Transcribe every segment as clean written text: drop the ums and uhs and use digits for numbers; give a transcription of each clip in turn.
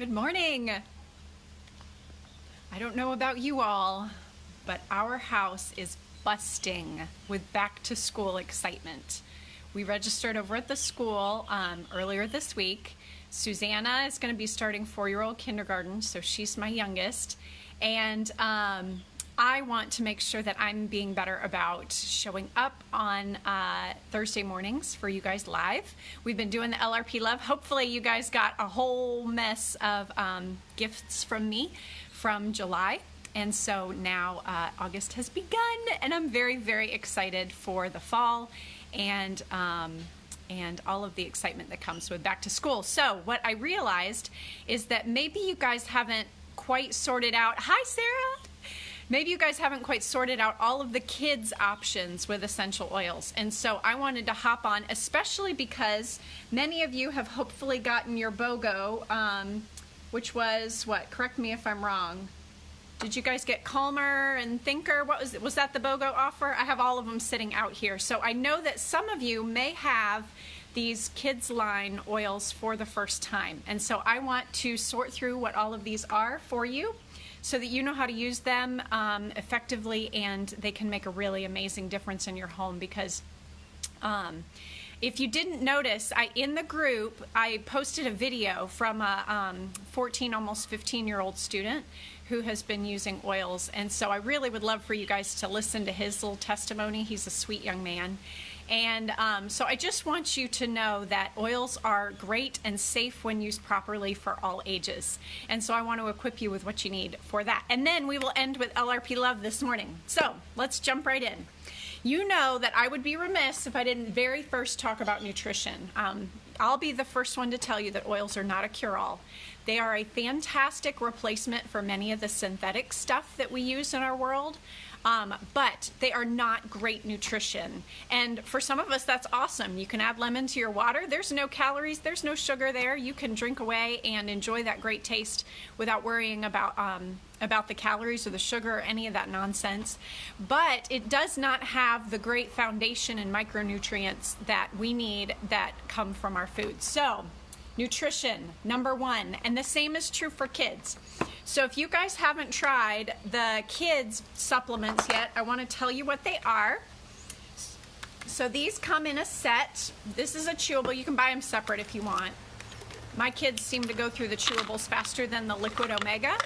Good morning. I don't know about you all, but our house is busting with back to school excitement. We registered over at the school earlier this week. Susanna is going to be starting 4-year-old kindergarten, so she's my youngest. And I want to make sure that I'm being better about showing up on Thursday mornings for you guys live. We've been doing the LRP Love. Hopefully you guys got a whole mess of gifts from me from July. And so now August has begun, and I'm very, very excited for the fall and all of the excitement that comes with back to school. So what I realized is that maybe you guys haven't quite sorted out, hi Sarah! Maybe you guys haven't quite sorted out all of the kids' options with essential oils. And so I wanted to hop on, especially because many of you have hopefully gotten your BOGO, which was, what, correct me if I'm wrong. Did you guys get Calmer and Thinker? What was it? Was that the BOGO offer? I have all of them sitting out here. So I know that some of you may have these kids line oils for the first time. And so I want to sort through what all of these are for you, so that you know how to use them effectively, and they can make a really amazing difference in your home. Because if you didn't notice, in the group, I posted a video from a 14, almost 15-year-old student who has been using oils. And so I really would love for you guys to listen to his little testimony. He's a sweet young man. And so I just want you to know that oils are great and safe when used properly for all ages. And so I want to equip you with what you need for that. And then we will end with LRP Love this morning. So let's jump right in. You know that I would be remiss if I didn't very first talk about nutrition. I'll be the first one to tell you that oils are not a cure-all. They are a fantastic replacement for many of the synthetic stuff that we use in our world. But they are not great nutrition. And for some of us, that's awesome. You can add lemon to your water. There's no calories, there's no sugar there. You can drink away and enjoy that great taste without worrying about the calories or the sugar or any of that nonsense. But it does not have the great foundation and micronutrients that we need that come from our food. So, nutrition, number one, and the same is true for kids. So if you guys haven't tried the kids supplements yet, I want to tell you what they are. So these come in a set. This is a chewable. You can buy them separate if you want. My kids seem to go through the chewables faster than the Liquid Omega,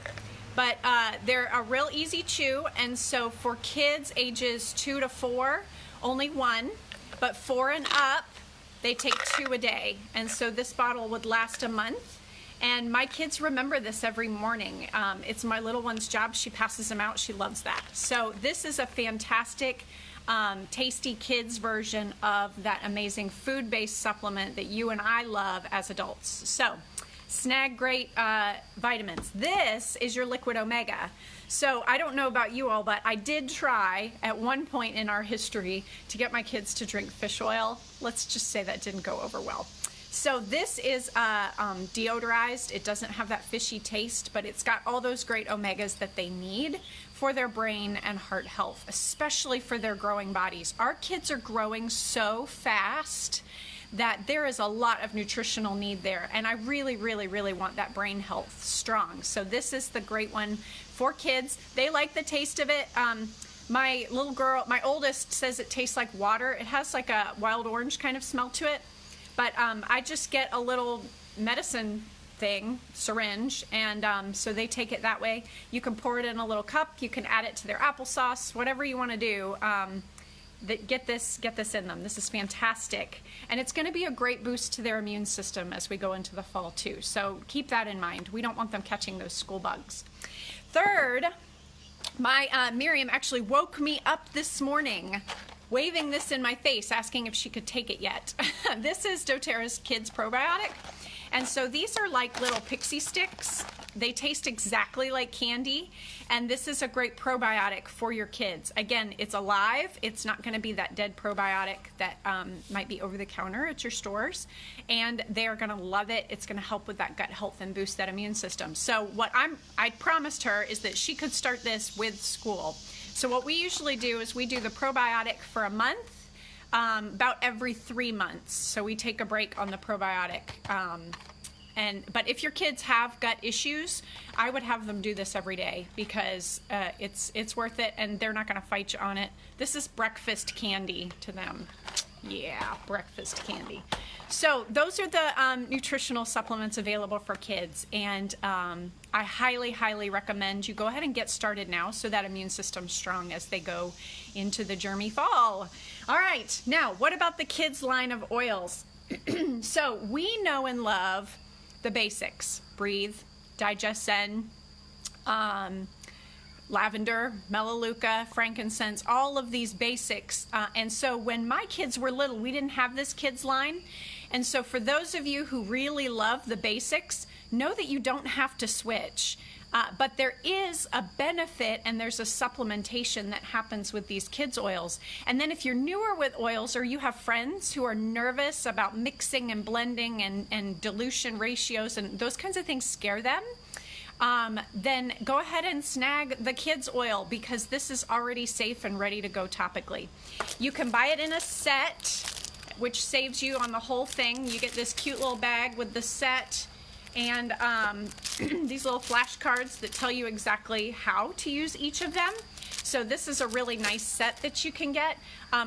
but they're a real easy chew. And so for kids ages 2 to 4, only one, but 4 and up, they take 2 a day. And so this bottle would last a month. And my kids remember this every morning. It's my little one's job. She passes them out. She loves that. So this is a fantastic, tasty kids version of that amazing food-based supplement that you and I love as adults. So snag great vitamins. This is your Liquid Omega. So I don't know about you all, but I did try at one point in our history to get my kids to drink fish oil. Let's just say that didn't go over well. So this is deodorized. It doesn't have that fishy taste, but it's got all those great omegas that they need for their brain and heart health, especially for their growing bodies. Our kids are growing so fast that there is a lot of nutritional need there, and I really, really, really want that brain health strong. So this is the great one for kids. They like the taste of it. My little girl, my oldest, says it tastes like water. It has like a wild orange kind of smell to it. But I just get a little medicine thing, syringe, and so they take it that way. You can pour it in a little cup. You can add it to their applesauce, whatever you want to do. Get this in them. This is fantastic. And it's going to be a great boost to their immune system as we go into the fall too. So keep that in mind. We don't want them catching those school bugs. Third, my Miriam actually woke me up this morning waving this in my face, asking if she could take it yet. This is doTERRA's Kids Probiotic. And so these are like little pixie sticks. They taste exactly like candy. And this is a great probiotic for your kids. Again, it's alive. It's not going to be that dead probiotic that might be over the counter at your stores. And they're going to love it. It's going to help with that gut health and boost that immune system. So what I promised her is that she could start this with school. So what we usually do is we do the probiotic for a month, about every 3 months. So we take a break on the probiotic But if your kids have gut issues, I would have them do this every day because it's worth it, and they're not going to fight you on it. This is breakfast candy to them. Yeah, breakfast candy. So those are the nutritional supplements available for kids, and I highly, highly recommend you go ahead and get started now so that immune system's strong as they go into the germy fall. All right, now what about the kids line of oils? So we know and love the basics: Breathe, Digescen, lavender, melaleuca, frankincense, all of these basics. And so when my kids were little, we didn't have this kids line. And so for those of you who really love the basics, know that you don't have to switch. But there is a benefit, and there's a supplementation that happens with these kids oils. And then if you're newer with oils, or you have friends who are nervous about mixing and blending and dilution ratios and those kinds of things scare them, then go ahead and snag the kids oil, because this is already safe and ready to go topically. You can buy it in a set, which saves you on the whole thing. You get this cute little bag with the set and these little flashcards that tell you exactly how to use each of them. So this is a really nice set that you can get,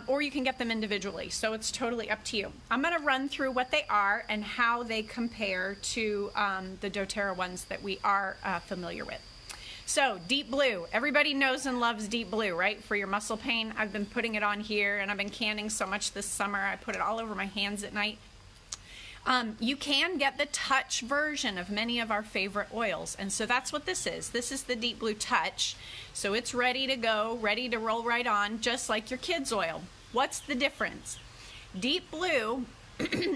or you can get them individually. So it's totally up to you. I'm going to run through what they are and how they compare to the doTERRA ones that we are familiar with. So Deep Blue, everybody knows and loves Deep Blue, right? For your muscle pain. I've been putting it on here, and I've been canning so much this summer. I put it all over my hands at night. You can get the Touch version of many of our favorite oils, and so that's what this is. This is the Deep Blue Touch. So it's ready to go, ready to roll right on, just like your kids' oil. What's the difference? Deep Blue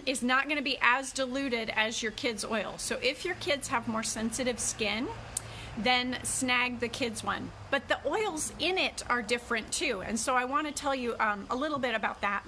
is not going to be as diluted as your kids' oil. So if your kids have more sensitive skin, then snag the kids one. But the oils in it are different too, and so I want to tell you a little bit about that.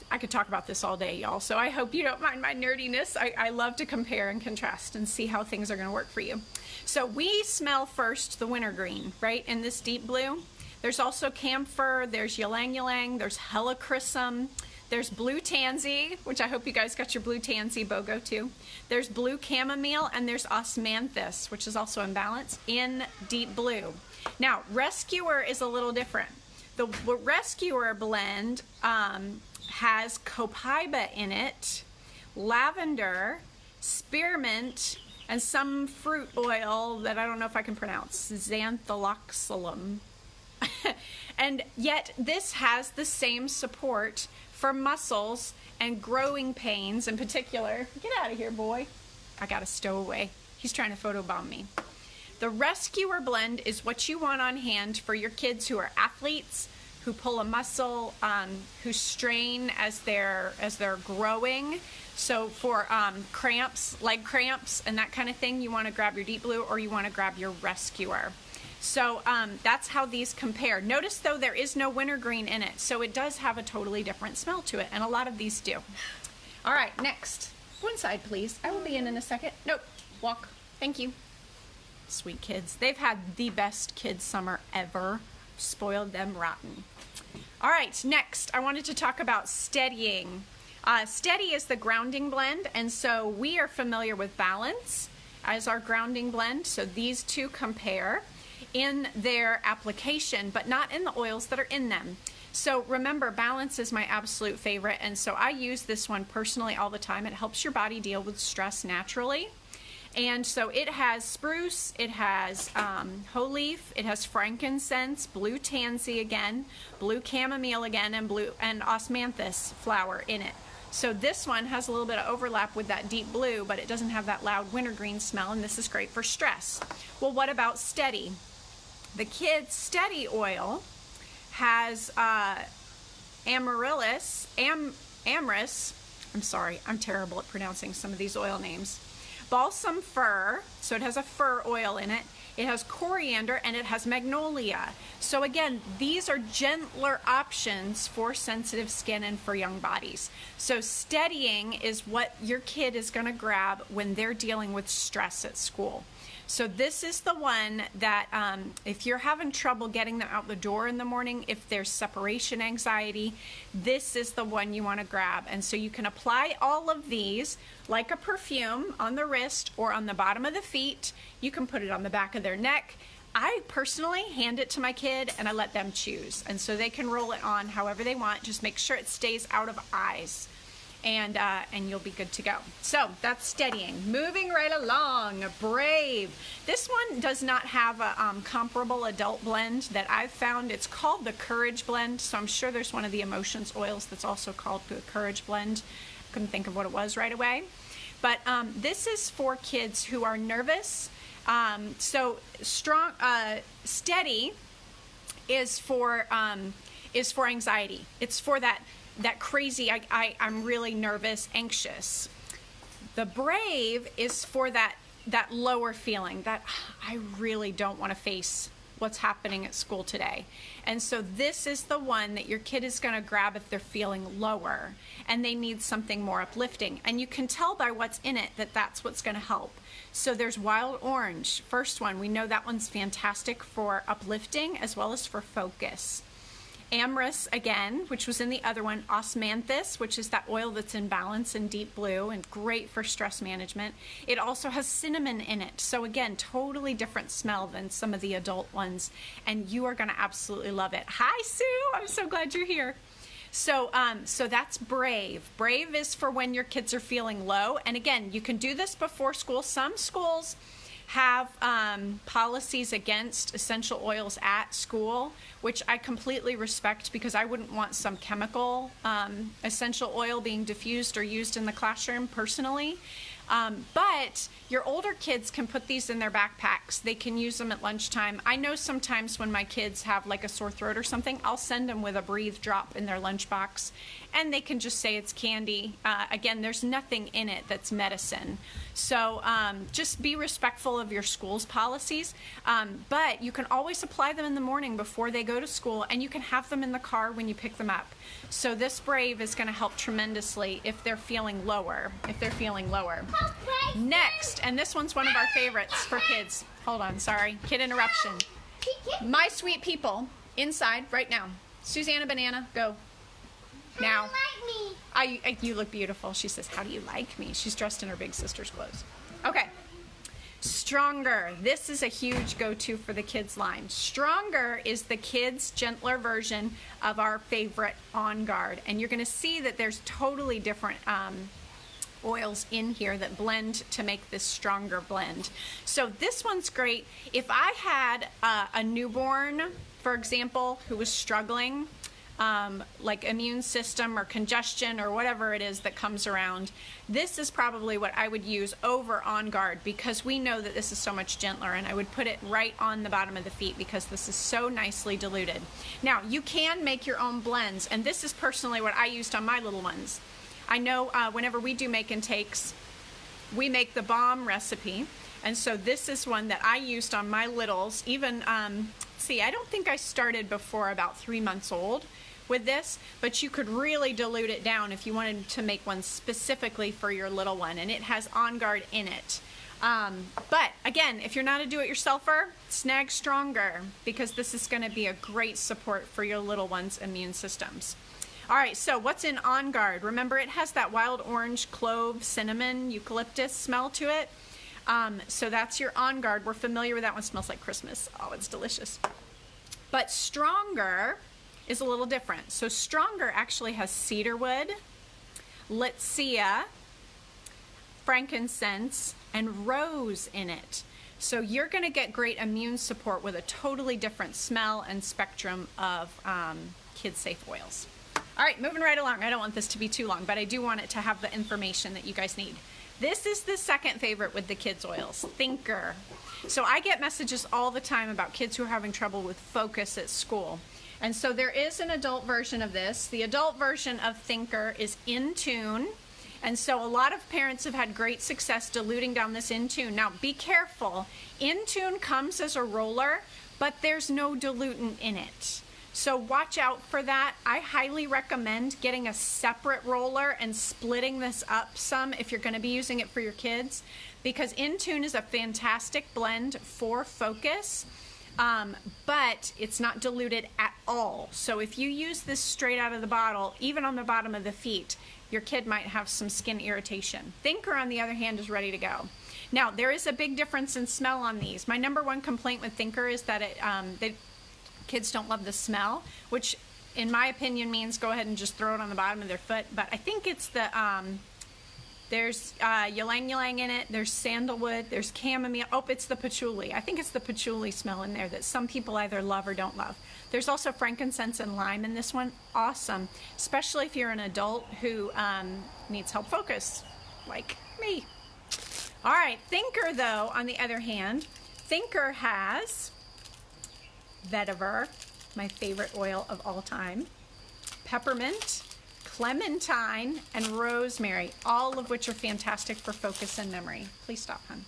I could talk about this all day, y'all, so I hope you don't mind my nerdiness. I love to compare and contrast and see how things are going to work for you. So we smell first the wintergreen, right, in this Deep Blue. There's also camphor, there's ylang ylang, there's helichrysum, there's blue tansy, which I hope you guys got your blue tansy BOGO too. There's blue chamomile, and there's osmanthus, which is also in balance, in Deep Blue. Now, Rescuer is a little different. The Rescuer blend has copaiba in it, lavender, spearmint, and some fruit oil that I don't know if I can pronounce, xantholoxylum. And yet this has the same support for muscles and growing pains in particular. Get out of here, boy. I got a stowaway. He's trying to photobomb me. The Rescuer blend is what you want on hand for your kids who are athletes, who pull a muscle, who strain as they're growing. So for cramps, leg cramps, and that kind of thing, you want to grab your Deep Blue, or you want to grab your Rescuer. So that's how these compare. Notice, though, there is no wintergreen in it, so it does have a totally different smell to it, and a lot of these do. All right, next. One side, please. I will be in a second. Nope. Walk. Thank you. Sweet kids. They've had the best kids' summer ever. Spoiled them rotten. All right, next, I wanted to talk about Steadying. Steady is the grounding blend, and so we are familiar with Balance as our grounding blend, so these two compare in their application, but not in the oils that are in them. So remember, Balance is my absolute favorite, and so I use this one personally all the time. It helps your body deal with stress naturally. And so it has spruce, it has whole leaf, it has frankincense, blue tansy again, blue chamomile again, and osmanthus flower in it. So this one has a little bit of overlap with that Deep Blue, but it doesn't have that loud wintergreen smell, and this is great for stress. Well, what about Steady? The Kids Steady oil has amyris. I'm sorry, I'm terrible at pronouncing some of these oil names. Balsam fir, so it has a fir oil in it. It has coriander, and it has magnolia. So again, these are gentler options for sensitive skin and for young bodies. So Steadying is what your kid is going to grab when they're dealing with stress at school. So this is the one that if you're having trouble getting them out the door in the morning, if there's separation anxiety, this is the one you want to grab. And so you can apply all of these like a perfume on the wrist or on the bottom of the feet. You can put it on the back of their neck. I personally hand it to my kid and I let them choose. And so they can roll it on however they want. Just make sure it stays out of eyes. And you'll be good to go. So that's steadying. Moving right along, Brave. This one does not have a comparable adult blend that I've found. It's called the Courage Blend, so I'm sure there's one of the Emotions oils that's also called the Courage Blend. Couldn't think of what it was right away. But this is for kids who are nervous. So strong, steady is for anxiety. It's for that crazy, I'm really nervous, anxious. The Brave is for that lower feeling, that I really don't want to face what's happening at school today. And so this is the one that your kid is going to grab if they're feeling lower and they need something more uplifting. And you can tell by what's in it that that's what's going to help. So there's Wild Orange, first one. We know that one's fantastic for uplifting as well as for focus. Amyris, again, which was in the other one. Osmanthus, which is that oil that's in balance in deep blue and great for stress management. It also has cinnamon in it. So again, totally different smell than some of the adult ones. And you are going to absolutely love it. Hi, Sue. I'm so glad you're here. So that's Brave. Brave is for when your kids are feeling low. And again, you can do this before school. Some schools have policies against essential oils at school, which I completely respect because I wouldn't want some chemical essential oil being diffused or used in the classroom personally. But your older kids can put these in their backpacks. They can use them at lunchtime. I know sometimes when my kids have like a sore throat or something, I'll send them with a Breathe drop in their lunchbox and they can just say it's candy. Again, there's nothing in it that's medicine. So just be respectful of your school's policies. But you can always apply them in the morning before they go to school, and you can have them in the car when you pick them up. So this Brave is going to help tremendously if they're feeling lower. Next, and this one's one of our favorites for kids. Hold on, sorry. Kid interruption. My Sweet People, inside right now. Susanna Banana, go. Now. How do you like me? You look beautiful. She says, how do you like me? She's dressed in her big sister's clothes. Okay. Stronger. This is a huge go-to for the kids line. Stronger is the kids' gentler version of our favorite On Guard. And you're going to see that there's totally different oils in here that blend to make this stronger blend. So this one's great. If I had a newborn, for example, who was struggling, like immune system or congestion or whatever it is that comes around, this is probably what I would use over On Guard because we know that this is so much gentler, and I would put it right on the bottom of the feet because this is so nicely diluted. Now, you can make your own blends, and this is personally what I used on my little ones. I know whenever we do make and takes, we make the bomb recipe, and so this is one that I used on my littles. Even, see, I don't think I started before about 3 months old with this, but you could really dilute it down if you wanted to make one specifically for your little one, and it has On Guard in it. But again, if you're not a do-it-yourselfer, snag Stronger because this is going to be a great support for your little one's immune systems. All right, so what's in On Guard? Remember, it has that wild orange, clove, cinnamon, eucalyptus smell to it. So that's your On Guard. We're familiar with that one. Smells like Christmas. Oh, it's delicious. But Stronger is a little different. So Stronger actually has cedarwood, litsea, frankincense, and rose in it. So you're going to get great immune support with a totally different smell and spectrum of kid-safe oils. All right, moving right along. I don't want this to be too long, but I do want it to have the information that you guys need. This is the second favorite with the kids' oils, Thinker. So I get messages all the time about kids who are having trouble with focus at school. And so there is an adult version of this. The adult version of Thinker is Intune. And so a lot of parents have had great success diluting down this Intune. Now be careful. Intune comes as a roller, but there's no dilutant in it. So watch out for that. I highly recommend getting a separate roller and splitting this up some if you're going to be using it for your kids, because Intune is a fantastic blend for focus, but it's not diluted at all. So if you use this straight out of the bottle, even on the bottom of the feet, your kid might have some skin irritation. Thinker, on the other hand, is ready to go. Now, there is a big difference in smell on these. My number one complaint with Thinker is that kids don't love the smell, which in my opinion means go ahead and just throw it on the bottom of their foot. But I think it's the, there's ylang ylang in it, there's sandalwood, there's chamomile. Oh, it's the patchouli. I think it's the patchouli smell in there that some people either love or don't love. There's also frankincense and lime in this one. Awesome, especially if you're an adult who needs help focus, like me. All right, Thinker, though, on the other hand, Thinker has vetiver, my favorite oil of all time, peppermint, clementine, and rosemary, all of which are fantastic for focus and memory. Please stop, hon.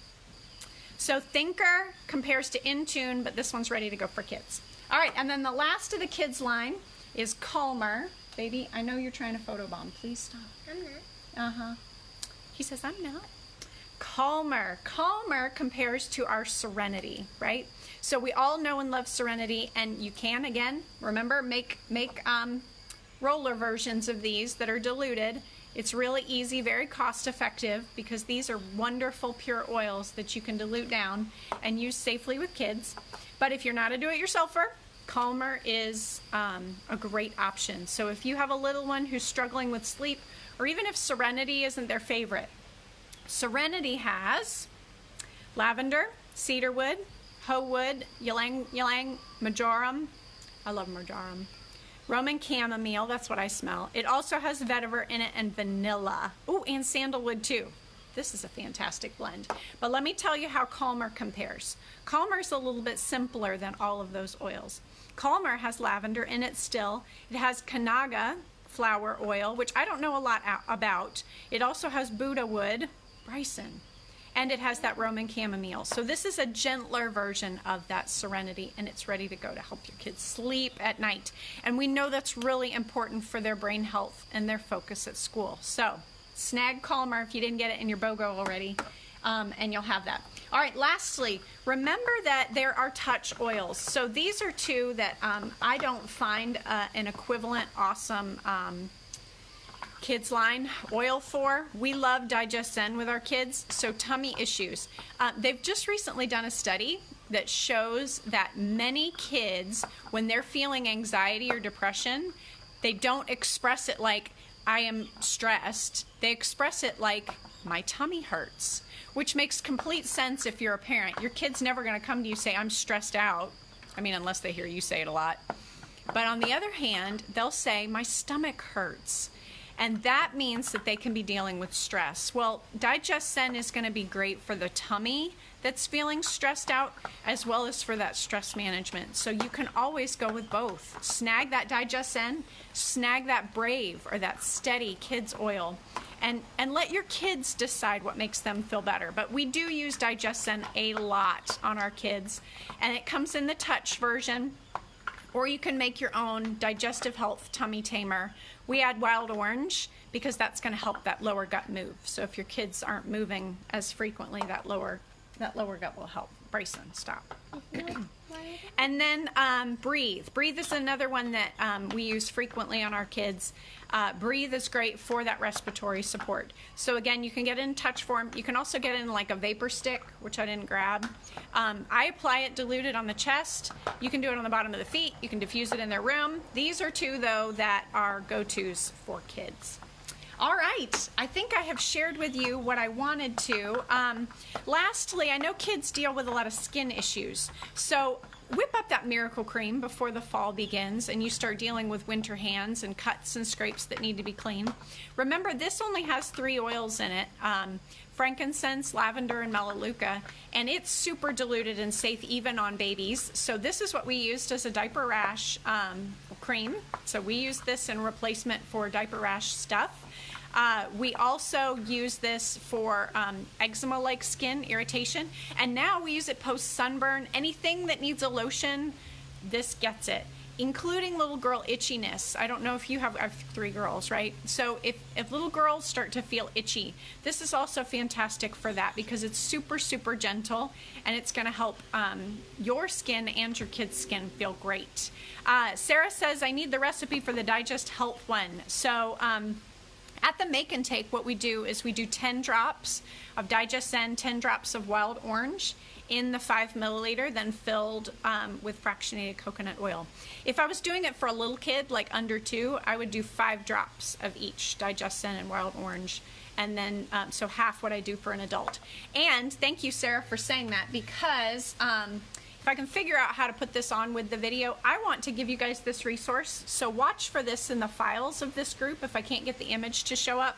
So Thinker compares to Intune, but this one's ready to go for kids. All right, and then the last of the kids line is Calmer. Baby, I know you're trying to photobomb. Please stop. I'm not. Uh-huh. He says, I'm not. Calmer. Calmer compares to our Serenity, right? So we all know and love Serenity, and you can, again, remember, make roller versions of these that are diluted. It's really easy, very cost effective, because these are wonderful pure oils that you can dilute down and use safely with kids. But if you're not a do-it-yourselfer, Calmer is a great option. So if you have a little one who's struggling with sleep, or even if Serenity isn't their favorite, Serenity has lavender, cedarwood, hoe wood, ylang ylang, marjoram. I love marjoram. Roman chamomile, that's what I smell. It also has vetiver in it and vanilla. Oh, and sandalwood too. This is a fantastic blend. But let me tell you how Calmer compares. Calmer is a little bit simpler than all of those oils. Calmer has lavender in it still. It has Kanaga flower oil, which I don't know a lot about. It also has Buddha wood, Bryson, and it has that Roman chamomile. So this is a gentler version of that Serenity, and it's ready to go to help your kids sleep at night. And we know that's really important for their brain health and their focus at school. So snag Calmer if you didn't get it in your BOGO already, and you'll have that. All right, lastly, remember that there are touch oils. So these are two that I don't find an equivalent awesome kids line oil for. We love DigestZen with our kids. So tummy issues. They've just recently done a study that shows that many kids, when they're feeling anxiety or depression, they don't express it like, I am stressed. They express it like, my tummy hurts, which makes complete sense if you're a parent. Your kid's never going to come to you and say, I'm stressed out. I mean, unless they hear you say it a lot. But on the other hand, they'll say, my stomach hurts. And that means that they can be dealing with stress. Well, DigestZen is going to be great for the tummy that's feeling stressed out, as well as for that stress management. So you can always go with both. Snag that DigestZen, snag that Brave or that Steady Kids oil, and let your kids decide what makes them feel better. But we do use DigestZen a lot on our kids, and it comes in the touch version, or you can make your own Digestive Health Tummy Tamer. We add wild orange because that's going to help that lower gut move. So if your kids aren't moving as frequently, that lower gut will help. Bryson, stop. And then Breathe. Breathe is another one that we use frequently on our kids. Breathe is great for that respiratory support. So again, you can get it in touch form. You can also get it in like a vapor stick, which I didn't grab. I apply it diluted on the chest. You can do it on the bottom of the feet. You can diffuse it in their room. These are two, though, that are go-tos for kids. All right, I think I have shared with you what I wanted to. Lastly, I know kids deal with a lot of skin issues. So whip up that Miracle Cream before the fall begins and you start dealing with winter hands and cuts and scrapes that need to be cleaned. Remember, this only has 3 oils in it, frankincense, lavender, and melaleuca, and it's super diluted and safe even on babies. So this is what we used as a diaper rash cream. So we use this in replacement for diaper rash stuff. We also use this for eczema-like skin irritation, and now we use it post-sunburn. Anything that needs a lotion, this gets it, including little girl itchiness. I don't know if you have, I have 3 girls, right? So if little girls start to feel itchy, this is also fantastic for that because it's super, super gentle, and it's going to help your skin and your kids' skin feel great. Sarah says, I need the recipe for the Digest Health one. So At the make and take, what we do is we do 10 drops of Digescend, 10 drops of wild orange in the 5 milliliter, then filled with fractionated coconut oil. If I was doing it for a little kid, like under 2, I would do 5 drops of each, Digescend and wild orange, and then so half what I do for an adult. And thank you, Sarah, for saying that, because if I can figure out how to put this on with the video, I want to give you guys this resource. So watch for this in the files of this group if I can't get the image to show up.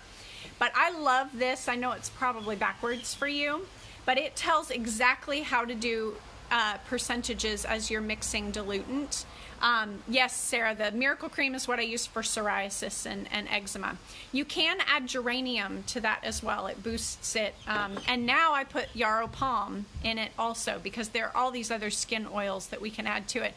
But I love this. I know it's probably backwards for you, but it tells exactly how to do percentages as you're mixing diluent. Yes, Sarah, the Miracle Cream is what I use for psoriasis and eczema. You can add geranium to that as well. It boosts it. And now I put Yarrow Palm in it also, because there are all these other skin oils that we can add to it.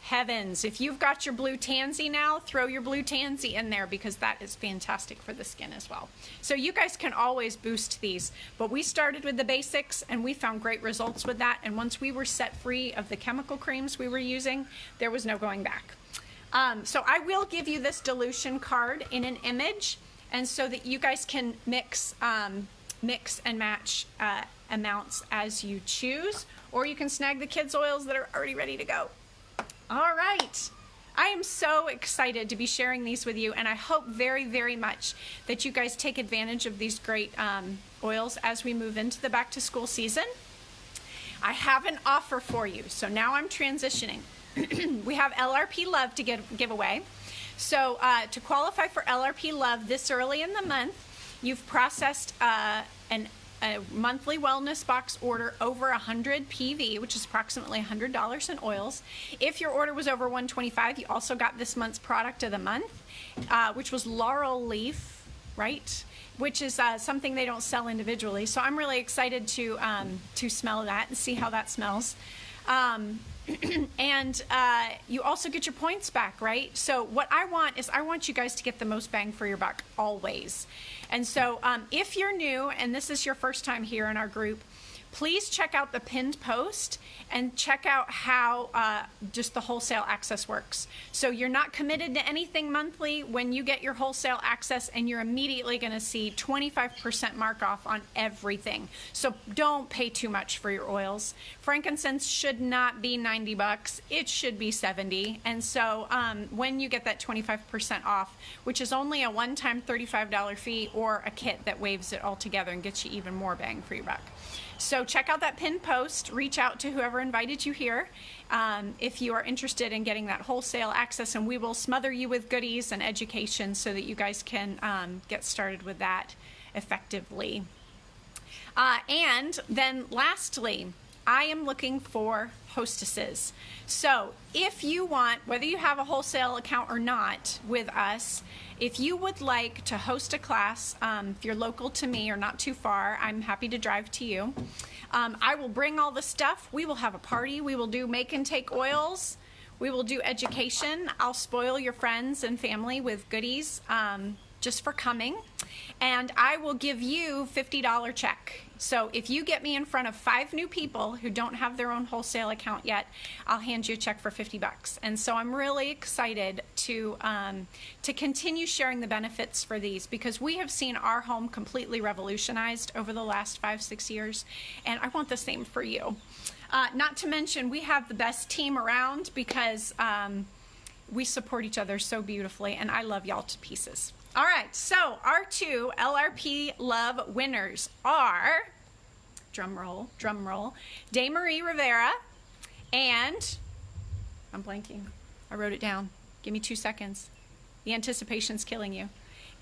Heavens, if you've got your blue tansy now, throw your blue tansy in there, because that is fantastic for the skin as well. So you guys can always boost these, but we started with the basics and we found great results with that. And once we were set free of the chemical creams we were using, there was no going back. So I will give you this dilution card in an image, and so that you guys can mix and match amounts as you choose, or you can snag the kids' oils that are already ready to go. All right. I am so excited to be sharing these with you, and I hope very, very much that you guys take advantage of these great oils as we move into the back-to-school season. I have an offer for you, so now I'm transitioning. We have LRP Love to give away. So to qualify for LRP Love this early in the month, you've processed a monthly wellness box order over 100 PV, which is approximately $100 in oils. If your order was over $125, you also got this month's product of the month, which was Laurel Leaf, right? Which is something they don't sell individually. So I'm really excited to smell that and see how that smells. And you also get your points back, right? So what I want is I want you guys to get the most bang for your buck always. And so if you're new and this is your first time here in our group, please check out the pinned post and check out how just the wholesale access works. So you're not committed to anything monthly when you get your wholesale access, and you're immediately going to see 25% mark off on everything. So don't pay too much for your oils. Frankincense should not be 90 bucks. It should be 70. And so when you get that 25% off, which is only a one-time $35 fee or a kit that waives it all together and gets you even more bang for your buck. So check out that pinned post, reach out to whoever invited you here if you are interested in getting that wholesale access, and we will smother you with goodies and education so that you guys can get started with that effectively. And then lastly, I am looking for hostesses. So if you want, whether you have a wholesale account or not with us, if you would like to host a class, if you're local to me or not too far, I'm happy to drive to you. I will bring all the stuff. We will have a party. We will do make and take oils. We will do education. I'll spoil your friends and family with goodies just for coming. And I will give you $50 check. So if you get me in front of 5 new people who don't have their own wholesale account yet, I'll hand you a check for 50 bucks. And so I'm really excited to continue sharing the benefits for these, because we have seen our home completely revolutionized over the last 5-6 years, and I want the same for you. Not to mention, we have the best team around, because we support each other so beautifully, and I love y'all to pieces. All right, so our 2 LRP Love winners are, drum roll, Daymarie Rivera and, I'm blanking, I wrote it down. Give me 2 seconds. The anticipation's killing you.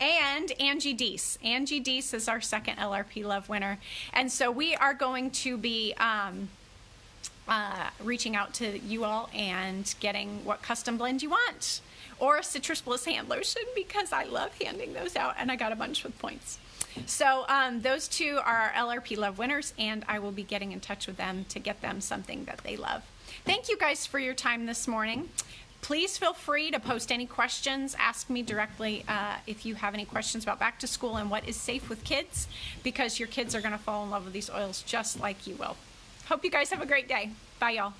And Angie Deese. Angie Deese is our second LRP Love winner. And so we are going to be reaching out to you all and getting what custom blend you want, or a Citrus Bliss hand lotion, because I love handing those out, and I got a bunch with points. So those 2 are our LRP Love winners, and I will be getting in touch with them to get them something that they love. Thank you guys for your time this morning. Please feel free to post any questions. Ask me directly if you have any questions about back to school and what is safe with kids, because your kids are going to fall in love with these oils just like you will. Hope you guys have a great day. Bye, y'all.